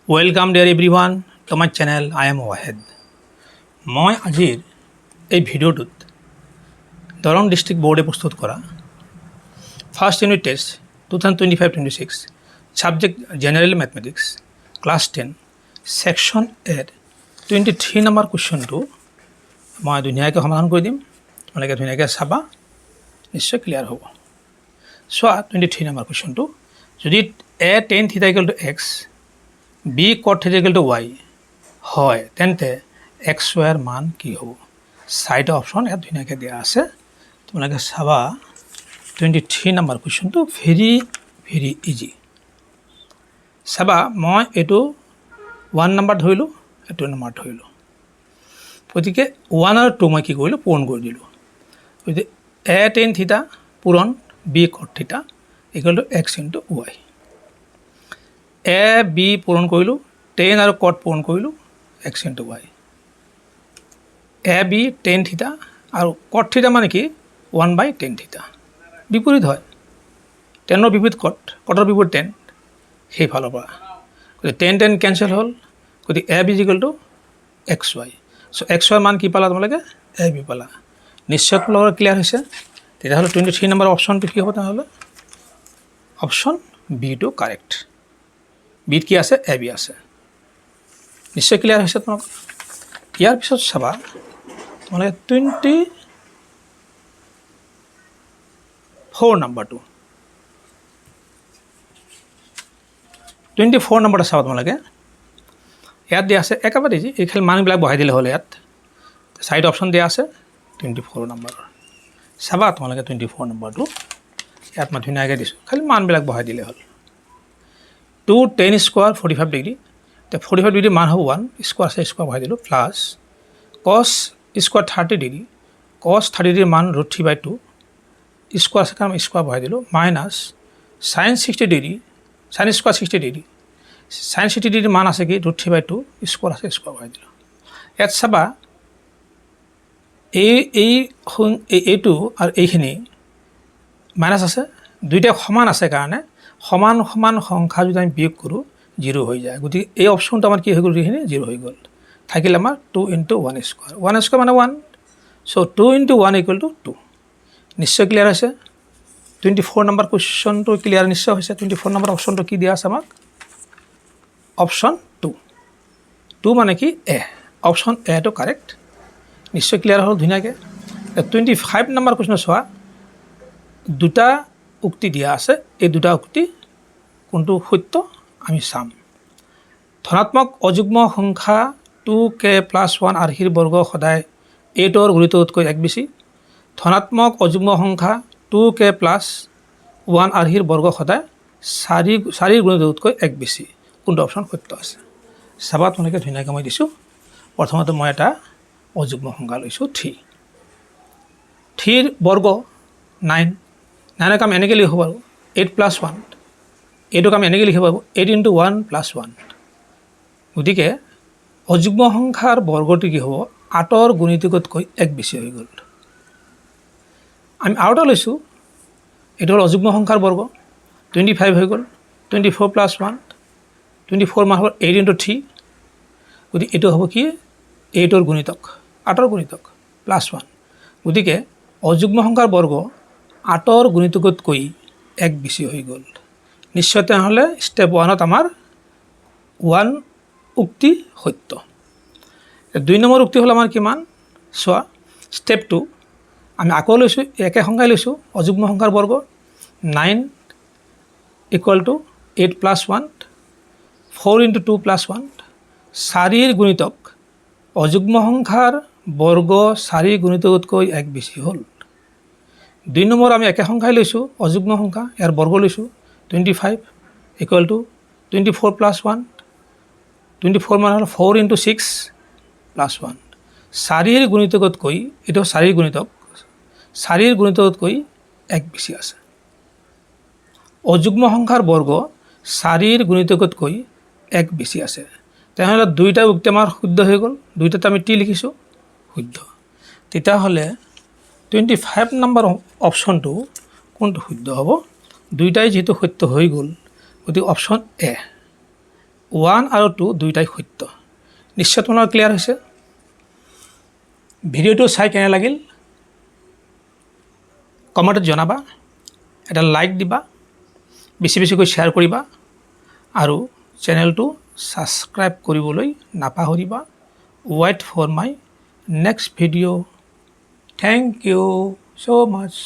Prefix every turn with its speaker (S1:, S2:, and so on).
S1: Welcome dear everyone to my channel. I am Wahed. মই আজিৰ এই ভিডিঅ'টোত দৰং ডিষ্ট্ৰিক্ট বোৰ্ডে প্ৰস্তুত কৰা first unit test 2025-26 subject general mathematics class 10 সেকশ্যন এৰ 23 নম্বৰ কুৱেশ্যনটো মই ধুনীয়াকৈ সমাধান কৰি দিম। তোমালোকে ধুনীয়াকৈ চাবা, নিশ্চয় ক্লিয়াৰ হ'ব। চোৱা 23 নম্বৰ কুৱেশ্যনটো, যদি a tan θ = x b cot θ = y হয় তেন্তে x y ৰ মান কি হ'ব? চাৰিটা অপশ্যন ইয়াত ধুনীয়াকৈ দিয়া আছে, তোমালোকে চাবা। 23 নম্বৰ কুৱেশ্যনটো ভেৰি ইজি। চাবা, মই এইটো 1 নম্বৰ ধৰিলোঁ, 2 নম্বৰ ধৰিলোঁ। গতিকে 1 আৰু 2 মই কি কৰিলোঁ? পূৰণ কৰি দিলোঁ। গতিকে a tan θ পূৰণ b cot θ = x × y। a b পূৰণ কৰিলোঁ, tan আৰু cot পূৰণ কৰিলোঁ, x × y। a b tan θ আৰু cot θ মানে কি? 1/tan θ। বিপৰীত হয়, টেনৰ বিপৰীত কটৰ বিপৰীত টেন, সেইফালৰ পৰা গতিকে টেন কেঞ্চেল হ'ল। গতিকে a b = xy। So' xy মান কি পালা তোমালোকে? a b পালা। নিশ্চয় তোমালোকৰ ক্লিয়াৰ হৈছে। তেতিয়াহ'লে 23 নম্বৰ অপশ্যনটো কি হ'ব? তেনেহ'লে অপশ্যন বিটো কাৰেক্ট। বিত কি আছে? a b আছে। নিশ্চয় ক্লিয়াৰ হৈছে তোমালোকৰ। ইয়াৰ পিছত চাবা, তোমালোকে 24 নম্বৰটো, 24 নম্বৰটো চাবা তোমালোকে। ইয়াত দিয়া আছে একেবাৰে ইজি, এই খালি মানবিলাক বহাই দিলে হ'ল। ইয়াত চাৰিটা অপশ্যন দিয়া আছে 24 নম্বৰৰ। চাবা তোমালোকে 24 নম্বৰটো, ইয়াত মই ধুনীয়াকৈ দিছোঁ, খালি মানবিলাক বহাই দিলে হ'ল। 2 tan স্কোৱাৰ 45 ডিগ্ৰী, এতিয়া 45 ডিগ্ৰী মান হ'ব 1, স্কোৱাৰ আছে স্কোৱাৰ বহাই দিলোঁ, plus cos square 30 degree, cos 30 degree মান √3/2, স্কোৱাৰ আছে কাৰণ স্কোৱাৰ বহাই দিলোঁ, minus sin 60 degree, sin square 60 degree, sin 60 degree মান আছে কি? √3/2, স্কোৱাৰ আছে স্কোৱাৰ বহাই দিলোঁ। ইয়াত চাবা, এইটো আৰু এইখিনি মাইনাছ আছে, দুইটা সমান আছে কাৰণে সমান সমান সংখ্যা যদি আমি বিয়োগ কৰোঁ 0 হৈ যায়। গতিকে এই অপশ্যনটো আমাৰ কি হৈ গ'ল? এইখিনি 0 হৈ গ'ল। থাকিল আমাৰ 2 × 1 স্কোৱাৰ। 1 স্কোৱাৰ মানে 1, চ' 2 × 1 = 2। নিশ্চয় ক্লিয়াৰ হৈছে। 24 নম্বৰ কুৱেশ্যনটো ক্লিয়াৰ নিশ্চয় হৈছে। 24 নম্বৰ অপশ্যনটো কি দিয়া আছে আমাক? অপশ্যন 2। 2 মানে কি? এ। অপশ্যন এটো কাৰেক্ট। নিশ্চয় ক্লিয়াৰ হ'ল ধুনীয়াকৈ। 25 নম্বৰ কুৱেশ্যন চোৱা, দুটা উক্তি দিয়া আছে, এই দুটা উক্তি কোনটো সত্য আমি চাম। ধনাত্মক অযুগ্ম সংখ্যা 2k + 1 আৰ্হিৰ বৰ্গ সদায় 8ৰ গুণিতকতকৈ 1 বেছি। ধনাত্মক অযুগ্ম সংখ্যা 2k + 1 আৰ্হিৰ বৰ্গ সদায় 4ৰ গুণিতকতকৈ 1 বেছি। কোনটো অপশ্যন সত্য আছে? চাবা তোমালোকে ধুনীয়াকৈ মই দিছোঁ। প্ৰথমতে মই এটা অযুগ্ম সংখ্যা লৈছোঁ 3। 3ৰ বৰ্গ 9। 9ক আমি এনেকৈ লিখিব পাৰোঁ 8 + 1। 8ক আমি এনেকৈ লিখিব পাৰোঁ 8 × 1 + 1। গতিকে অযুগ্ম সংখ্যাৰ বৰ্গটো কি হ'ব? 8ৰ গুণিতকতকৈ 1 বেছি হৈ গ'ল। আমি আৰু এটা লৈছোঁ, এইটো হ'ল অযুগ্ম সংখ্যাৰ বৰ্গ 25 হৈ গ'ল। 24 + 1, 24 মান হ'ল 8 × 3। গতিকে এইটো হ'ব কি? 8ৰ গুণিতক, 8ৰ গুণিতক +1। গতিকে অযুগ্ম সংখ্যাৰ বৰ্গ 8ৰ গুণিতকতকৈ 1 বেছি হৈ গ'ল। নিশ্চয় তেনেহ'লে ষ্টেপ 1ত আমাৰ 1 উক্তি সত্য। 2 নম্বৰ উক্তি হ'ল আমাৰ কিমান? চোৱা, ষ্টেপ 2 আমি আকৌ লৈছোঁ, একে সংখ্যাই লৈছোঁ, অযুগ্ম সংখ্যাৰ বৰ্গ 9 = 8 + 1, 4 × 2 + 1। 4ৰ গুণিতক, অযুগ্ম সংখ্যাৰ বৰ্গ 4ৰ গুণিতকতকৈ 1 বেছি হ'ল। 2 নম্বৰ আমি একে সংখ্যাই লৈছোঁ, অযুগ্ম সংখ্যা, ইয়াৰ বৰ্গ লৈছোঁ 25 = 24 + 1, 24 মান হ'ল 4 × 6 + 1। 4ৰ গুণিতকতকৈ, এইটো 4ৰ গুণিতক, 4ৰ গুণিতকতকৈ 1 বেছি আছে। অযুগ্ম সংখ্যাৰ বৰ্গ 4ৰ গুণিতকতকৈ 1 বেছি আছে। তেনেহ'লে দুইটা উক্তি আমাৰ শুদ্ধ হৈ গ'ল। দুইটাতে আমি টি লিখিছোঁ, শুদ্ধ। তেতিয়াহ'লে 25 নম্বৰ অপশ্যনটো কোনটো শুদ্ধ হ'ব? দুইটাই যিহেতু সত্য হৈ গ'ল, গতিকে অপশ্যন এ 1 আৰু 2 দুয়োটাই সত্য। নিশ্চয় তোমালোকৰ ক্লিয়াৰ হৈছে। ভিডিঅ'টো চাই কেনে লাগিল কমেণ্টত জনাবা, এটা লাইক দিবা, বেছি বেছিকৈ শ্বেয়াৰ কৰিবা আৰু চেনেলটো ছাবস্ক্ৰাইব কৰিবলৈ নাপাহৰিবা। Wait for my next video'. Thank you so much.